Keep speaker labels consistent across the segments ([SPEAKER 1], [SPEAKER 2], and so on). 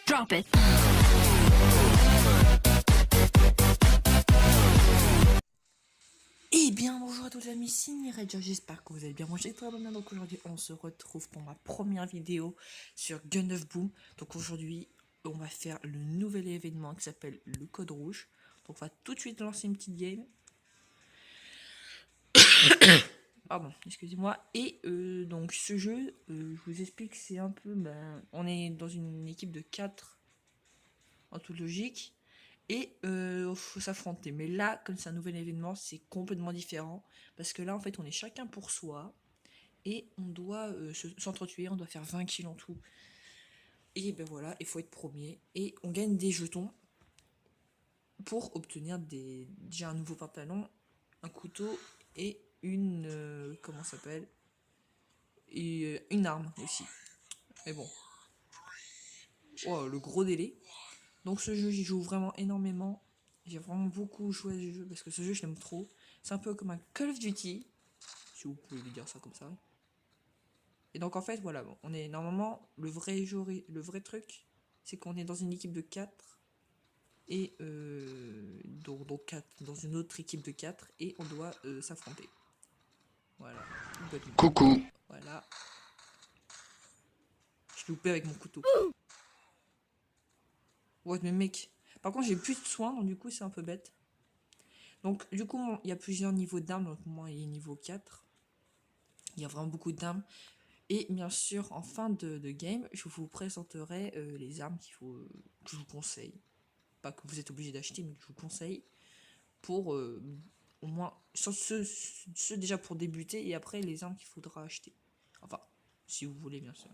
[SPEAKER 1] Drop it.
[SPEAKER 2] Eh bien bonjour à tous les amis, c'est Niredja, j'espère que vous allez bien. Moi j'ai très bien, donc aujourd'hui on se retrouve pour ma première vidéo sur Gun of Boom. Donc aujourd'hui on va faire le nouvel événement qui s'appelle le code rouge. Donc on va tout de suite lancer une petite game. Pardon, excusez-moi. Et donc ce jeu, je vous explique, c'est un peu, on est dans une équipe de 4 en toute logique. Et faut s'affronter. Mais là, comme c'est un nouvel événement, c'est complètement différent. Parce que là, en fait, on est chacun pour soi. Et on doit s'entretuer. On doit faire 20 kills en tout. Et ben voilà, il faut être premier. Et on gagne des jetons pour obtenir déjà un nouveau pantalon, un couteau et une... comment ça s'appelle, et une arme aussi. Mais bon. Oh, le gros délai. Donc ce jeu, j'y joue vraiment énormément. J'ai vraiment beaucoup joué à ce jeu parce que ce jeu, je l'aime trop. C'est un peu comme un Call of Duty, si vous pouvez lui dire ça comme ça. Et donc en fait, voilà, on est normalement, le vrai truc, c'est qu'on est dans une équipe de 4 et donc 4 dans une autre équipe de 4 et on doit s'affronter. Voilà.
[SPEAKER 3] Coucou.
[SPEAKER 2] Voilà. Je loupé avec mon couteau. Ouais, mais mec. Par contre, j'ai plus de soins, donc du coup, c'est un peu bête. Donc, du coup, il y a plusieurs niveaux d'armes. Donc, moi, il est niveau 4. Il y a vraiment beaucoup d'armes. Et bien sûr, en fin de game, je vous présenterai les armes que je vous conseille. Pas que vous êtes obligé d'acheter, mais que je vous conseille. Pour au moins ceux déjà pour débuter. Et après, les armes qu'il faudra acheter. Enfin, si vous voulez, bien sûr.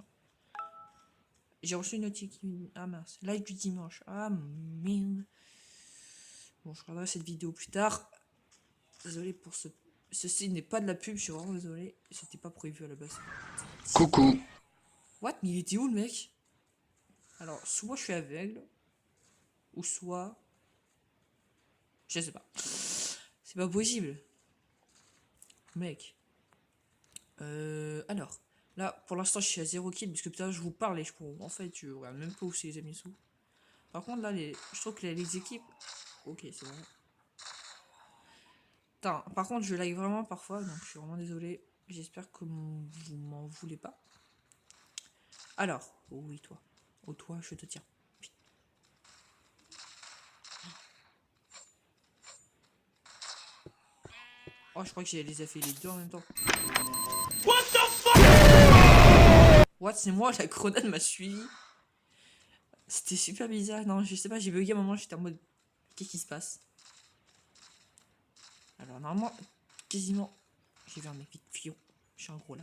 [SPEAKER 2] J'ai reçu une notification. Ah mince, live du dimanche. Ah merde. Bon, je regarderai cette vidéo plus tard. Désolé pour ceci n'est pas de la pub, je suis vraiment désolé. C'était pas prévu à la base.
[SPEAKER 3] Coucou.
[SPEAKER 2] What? Mais il était où le mec? Alors, soit je suis aveugle, ou soit... Je sais pas. C'est pas possible. Mec. Alors, là, pour l'instant, je suis à 0 kill, parce que putain, je vous parle et en fait, je regarde même pas où c'est les amis sous. Par contre, là, je trouve que les équipes... Ok, c'est vrai. Putain, par contre, je like vraiment parfois, donc je suis vraiment désolé. J'espère que vous m'en voulez pas. Alors, oh oui, toi. Oh, toi, je te tiens. Oh, je crois que j'ai les a fait les deux en même temps. What the fuck? What? C'est moi, la grenade m'a suivi. C'était super bizarre. Non, je sais pas, j'ai bugué à un moment, j'étais en mode... Qu'est-ce qui se passe? Alors, normalement, quasiment... J'ai vu un mec vite, fion. Je suis un gros là.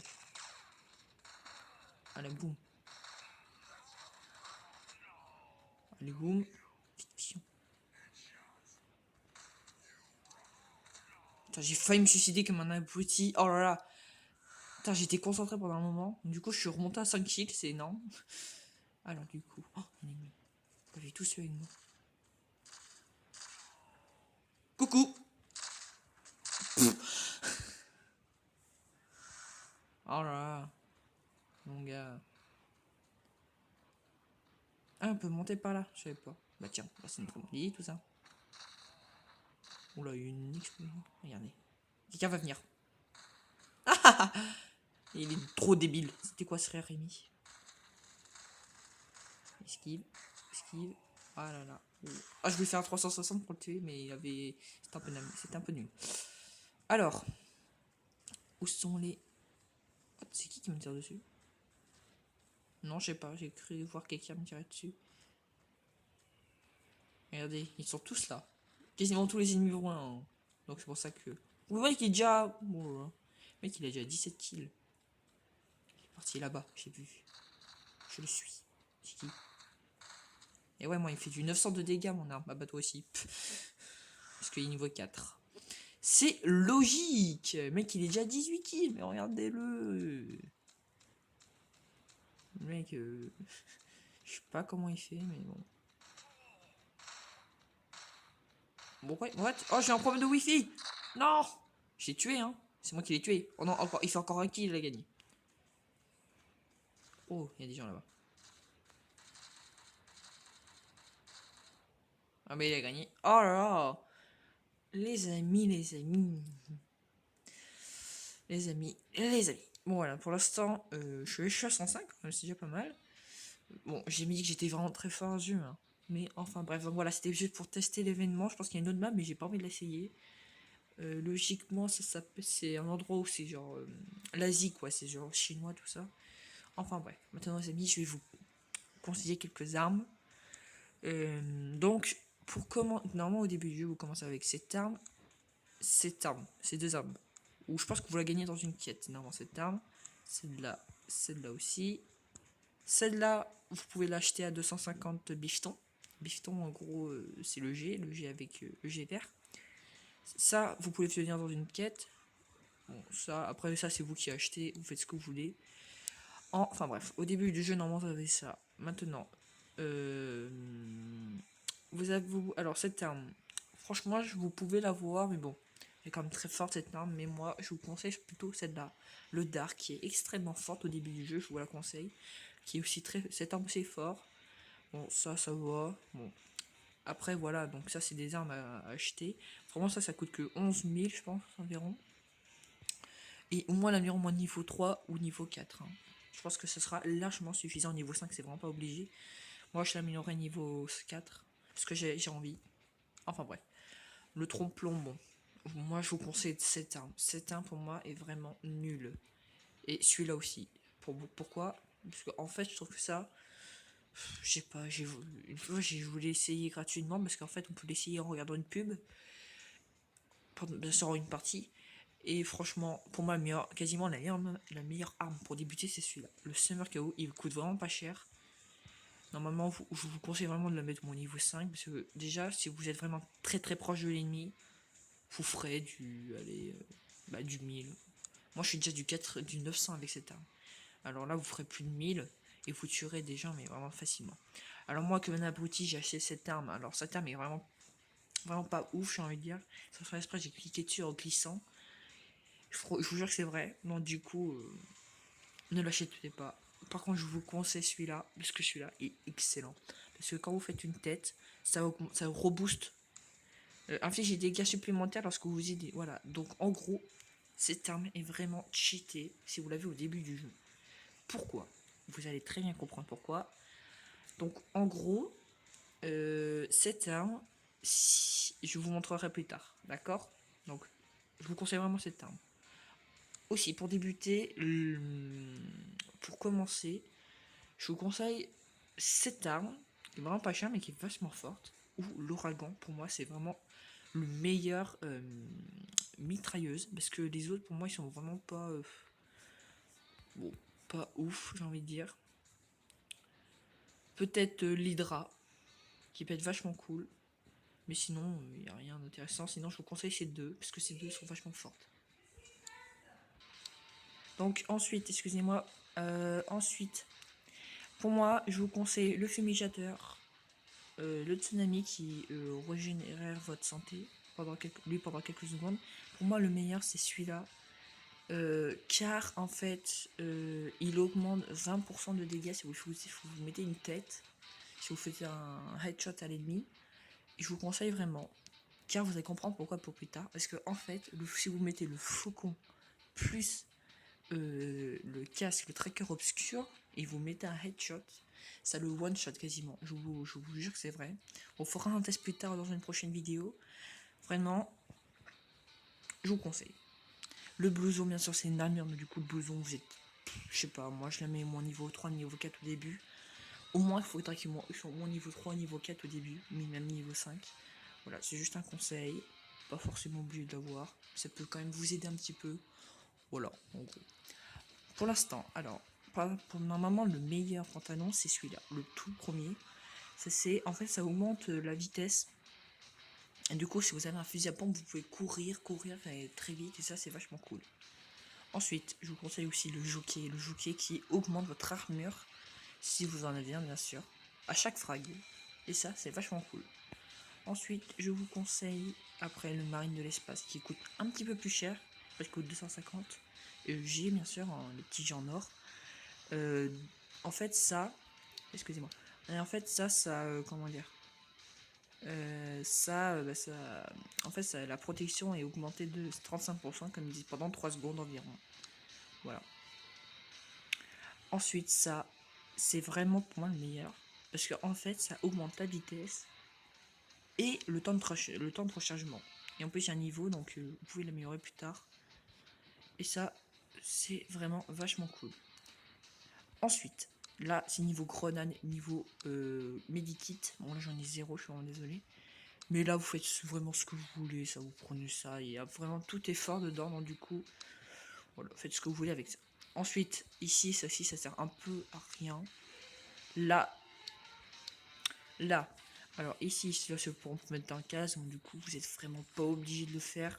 [SPEAKER 2] Allez, boum. Allez, boum. Vite, fion. Putain, j'ai failli me suicider comme un abruti. Oh là là. Putain, j'étais concentré pendant un moment. Du coup, je suis remonté à 5 kills, c'est énorme. Alors, du coup... Oh, un ennemi. Vous avez tous eu avec moi. Coucou. Oh là là. Mon gars. Ah, on peut monter par là, je savais pas. Bah tiens, c'est une tromperie, tout ça. Oula, il y a une explosion. Regardez. Quelqu'un va venir. Ah, il est trop débile. C'était quoi ce frère Rémi? Esquive. Esquive. Ah là là. Ah, je voulais faire un 360 pour le tuer, mais il avait... C'était un peu nul. Alors. Où sont les... C'est qui me tire dessus? Non, je sais pas. J'ai cru voir quelqu'un me tirer dessus. Regardez, ils sont tous là. Quasiment tous les ennemis loin. Hein. Donc c'est pour ça que... Vous voyez qu'il est déjà... Bon, le mec, il a déjà 17 kills. Il est parti là-bas, j'ai vu. Je le suis. C'est qui? Et ouais, moi, il fait du 900 de dégâts, mon arme. Bah, toi aussi. Parce qu'il est niveau 4. C'est logique. Le mec, il est déjà 18 kills. Mais regardez-le. Le mec, je sais pas comment il fait, mais bon. Bon, ouais, what? Oh, j'ai un problème de wifi. Non. J'ai tué, hein. C'est moi qui l'ai tué. Oh non, encore, il fait encore un kill, il a gagné. Oh, il y a des gens là-bas. Ah mais il a gagné. Oh là là. Les amis, les amis. Les amis, les amis. Bon voilà, pour l'instant, je suis à 105, c'est déjà pas mal. Bon, j'ai mis que j'étais vraiment très fort en jeu, hein. Mais enfin bref, donc voilà, c'était juste pour tester l'événement. Je pense qu'il y a une autre map, mais j'ai pas envie de l'essayer. Logiquement, c'est un endroit où c'est genre l'Asie, quoi. C'est genre chinois, tout ça. Enfin bref, maintenant les amis, je vais vous conseiller quelques armes. Donc, pour comment... Normalement, au début du jeu, vous commencez avec cette arme, ces deux armes. Ou je pense que vous la gagnez dans une quête, normalement, cette arme. Celle-là aussi. Celle-là, vous pouvez l'acheter à 250 bifetons. Bifton, en gros, c'est le G avec le G vert. Ça, vous pouvez obtenir dans une quête. Bon, ça, après ça, c'est vous qui achetez, vous faites ce que vous voulez. Enfin bref, au début du jeu, normalement, vous avez ça. Maintenant, euh, vous avez... Alors, cette arme, franchement, vous pouvez la voir, mais bon, elle est quand même très forte cette arme, mais moi, je vous conseille plutôt celle-là. Le Dark, qui est extrêmement forte au début du jeu, je vous la conseille. Qui est aussi très... Cette arme, c'est fort. Bon, ça va. Bon, après, voilà, donc ça, c'est des armes à acheter. Vraiment, ça coûte que 11 000, je pense, environ. Et au moins l'améliorer au moins niveau 3 ou niveau 4, hein. Je pense que ce sera largement suffisant. Niveau 5, c'est vraiment pas obligé. Moi, je l'améliorerai niveau 4. Parce que j'ai envie. Enfin bref. Le trompe-plomb, bon. Moi, je vous conseille cette arme. Cette arme, pour moi, est vraiment nulle. Et celui-là aussi. Pourquoi? Parce qu'en fait, je trouve que ça... Je sais pas, une fois, j'ai voulu essayer gratuitement. Parce qu'en fait, on peut l'essayer en regardant une pub. Bien sûr, une partie. Et franchement, pour moi, quasiment la meilleure arme pour débuter, c'est celui-là. Le Summer KO, il coûte vraiment pas cher. Normalement, je vous conseille vraiment de le mettre au niveau 5. Parce que déjà, si vous êtes vraiment très très proche de l'ennemi, vous ferez du 1000. Moi, je suis déjà du 900 avec cette arme. Alors là, vous ferez plus de 1000 et vous tuerez des gens, mais vraiment facilement. Alors moi, comme un abruti, j'ai acheté cette arme. Alors cette arme est vraiment pas ouf, j'ai envie de dire. Sans faire exprès, j'ai cliqué dessus en glissant. Je vous jure que c'est vrai. Donc du coup, ne l'achetez pas. Par contre, je vous conseille celui-là, parce que celui-là est excellent. Parce que quand vous faites une tête, ça rebooste. Inflige des dégâts supplémentaires lorsque vous aidez. Voilà. Donc en gros, cette arme est vraiment cheatée si vous l'avez au début du jeu. Pourquoi? Vous allez très bien comprendre pourquoi. Donc en gros, cette arme, je vous montrerai plus tard. D'accord? Donc, je vous conseille vraiment cette arme. Aussi, pour débuter, pour commencer, je vous conseille cette arme, qui est vraiment pas chère mais qui est vachement forte. Ou l'ouragan, pour moi, c'est vraiment le meilleur mitrailleuse. Parce que les autres, pour moi, ils sont vraiment pas. Bon, pas ouf, j'ai envie de dire. Peut-être l'Hydra, qui peut être vachement cool. Mais sinon, il n'y a rien d'intéressant. Sinon, je vous conseille ces deux, parce que ces deux sont vachement fortes. Donc, ensuite, excusez-moi. Ensuite, pour moi, je vous conseille le fumigateur, le tsunami qui régénère votre santé pendant quelques secondes. Pour moi, le meilleur, c'est celui-là. Car, en fait, il augmente 20% de dégâts si vous mettez une tête, si vous faites un headshot à l'ennemi. Je vous conseille vraiment. Car vous allez comprendre pourquoi pour plus tard. Parce que, en fait, si vous mettez le faucon plus le casque, le tracker obscur, et vous mettez un headshot, ça le one shot quasiment. Je vous jure que c'est vrai. On fera un test plus tard dans une prochaine vidéo. Vraiment, je vous conseille. Le blouson, bien sûr, c'est une armure, mais du coup, le blouson, vous êtes. Je sais pas, moi je la mets au niveau 3, niveau 4 au début. Au moins, il faudra qu'ils soient au moins niveau 3, niveau 4 au début, mais même niveau 5. Voilà, c'est juste un conseil. Pas forcément obligé de l'avoir. Ça peut quand même vous aider un petit peu. Voilà, en gros. Pour l'instant, alors, pour normalement, le meilleur pantalon, c'est celui-là, le tout premier. En fait, ça augmente la vitesse. Et du coup, si vous avez un fusil à pompe, vous pouvez courir très vite, et ça, c'est vachement cool. Ensuite, je vous conseille aussi le jockey qui augmente votre armure, si vous en avez un, bien sûr, à chaque frag. Et ça, c'est vachement cool. Ensuite, je vous conseille, après, le marine de l'espace, qui coûte un petit peu plus cher, il coûte 250. Et j'ai, bien sûr, le petit genre en or. En fait, ça, excusez-moi. En fait, ça, comment dire, En fait, la protection est augmentée de 35%, comme dit, pendant 3 secondes environ. Voilà. Ensuite, ça, c'est vraiment pour moi le meilleur. Parce que en fait, ça augmente la vitesse et le temps de rechargement. Et en plus, il y a un niveau, donc vous pouvez l'améliorer plus tard. Et ça, c'est vraiment vachement cool. Ensuite, là, c'est niveau grenade, niveau medikit. Bon, là, j'en ai 0, je suis vraiment désolé. Mais là, vous faites vraiment ce que vous voulez, ça, vous prenez ça. Il y a vraiment tout est fort dedans, donc du coup, voilà, faites ce que vous voulez avec ça. Ensuite, ici, ça sert un peu à rien. Là, alors ici, c'est pour mettre dans le casque, donc du coup, vous êtes vraiment pas obligé de le faire.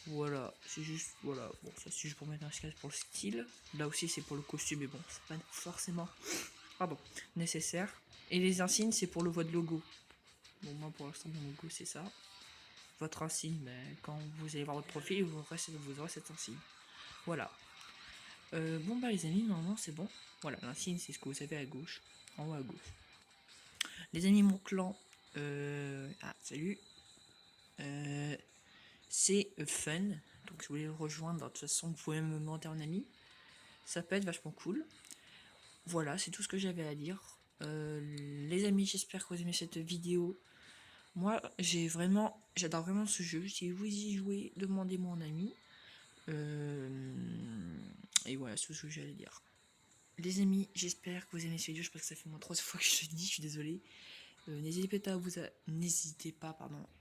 [SPEAKER 2] Voilà, c'est juste, voilà, bon, ça c'est juste pour mettre un casque pour le style. Là aussi, c'est pour le costume, mais bon, c'est pas forcément, nécessaire. Et les insignes, c'est pour le voie de logo. Bon, moi, pour l'instant, mon logo, c'est ça. Votre insigne, mais quand vous allez voir votre profil, vous aurez cet insigne. Voilà. Bon, bah, les amis, normalement, c'est bon. Voilà, l'insigne, c'est ce que vous avez à gauche, en haut à gauche. Les amis, mon clan, salut. C'est fun. Donc, si vous voulez le rejoindre, de toute façon, vous pouvez me demander en ami. Ça peut être vachement cool. Voilà, c'est tout ce que j'avais à dire. Les amis, j'espère que vous aimez cette vidéo. Moi, j'adore vraiment ce jeu. Si vous y jouez, demandez-moi en ami. Et voilà, c'est tout ce que j'allais dire. Les amis, j'espère que vous aimez cette vidéo. Je pense que ça fait moins 3 fois que je le dis, je suis désolé. N'hésitez pas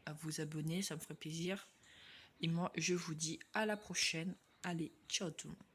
[SPEAKER 2] à vous abonner, ça me ferait plaisir. Et moi, je vous dis à la prochaine. Allez, ciao tout le monde.